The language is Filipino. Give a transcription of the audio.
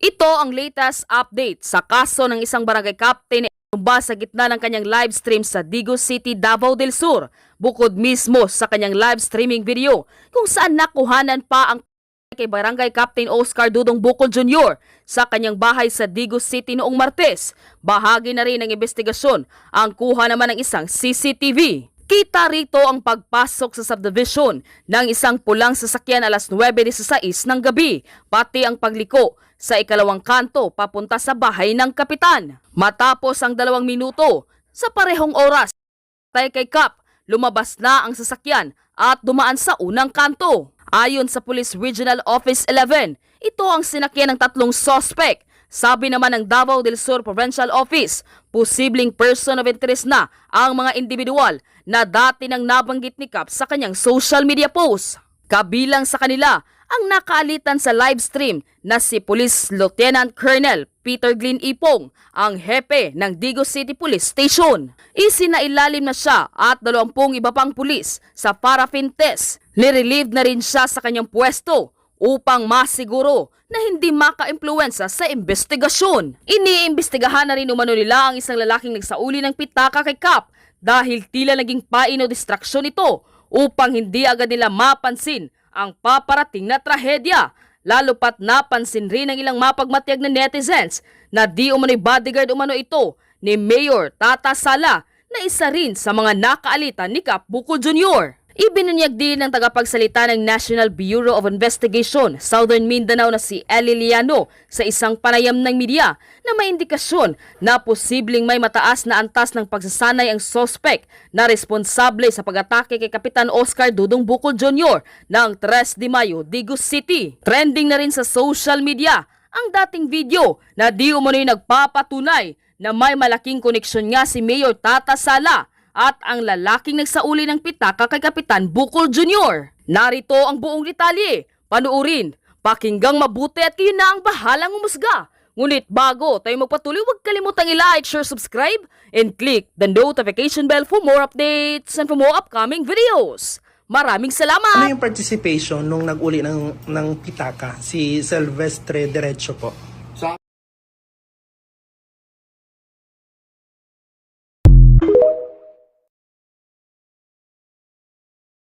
Ito ang latest update sa kaso ng isang barangay captain na itumba sa gitna ng kanyang live stream sa Digo City, Davao del Sur. Bukod mismo sa kanyang live streaming video kung saan nakuhanan pa ang kay Barangay Captain Oscar Dudong Bukol Jr. sa kanyang bahay sa Digo City noong Martes. Bahagi na rin ng investigasyon ang kuha naman ng isang CCTV. Kita rito ang pagpasok sa subdivision ng isang pulang sasakyan alas 9:16 ng gabi, pati ang pagliko sa ikalawang kanto papunta sa bahay ng kapitan. Matapos ang 2 minuto, sa parehong oras, tay kay Kap, lumabas na ang sasakyan at dumaan sa unang kanto. Ayon sa Police Regional Office 11, ito ang sinakyan ng 3 suspect. Sabi naman ng Davao del Sur Provincial Office, posibleng person of interest na ang mga individual na dati nang nabanggit ni Kap sa kanyang social media post. Kabilang sa kanila ang nakaalitan sa live stream na si Police Lieutenant Colonel Peter Glynn Ipong, ang hepe ng Digo City Police Station. Isinailalim na siya at 20 iba pang pulis sa paraffin test. Nirelieve na rin siya sa kanyang pwesto upang masiguro na hindi maka-impluwensa sa investigasyon. Iniimbestigahan na rin umano nila ang isang lalaking nagsauli ng pitaka kay Kap dahil tila naging pain o distraksyon ito upang hindi agad nila mapansin ang paparating na trahedya. Lalo pat napansin rin ng ilang mapagmatiyag na netizens na di umano'y bodyguard umano ito ni Mayor Tata Sala na isa rin sa mga nakaalitan ni Kap Bukol Jr. Ibinunyag din ng tagapagsalita ng National Bureau of Investigation Southern Mindanao na si Eli Liano sa isang panayam ng media na may indikasyon na posibleng may mataas na antas ng pagsasanay ang suspect na responsable sa pag-atake kay Kapitan Oscar Dudong Bukol Jr. ng 3 de Mayo, Digo City. Trending na rin sa social media ang dating video na di umano'y nagpapatunay na may malaking koneksyon nga si Mayor Tata Sala at ang lalaking nagsauli ng pitaka kay Kapitan Bukol Jr. Narito ang buong detalye. Panuorin, pakinggang mabuti at kayo na ang bahalang umusga. Ngunit bago tayo magpatuloy, huwag kalimutang i-like, share, subscribe, and click the notification bell for more updates and for more upcoming videos. Maraming salamat! Ano yung participation nung nag-uli ng pitaka? Si Silvestre Derecho po.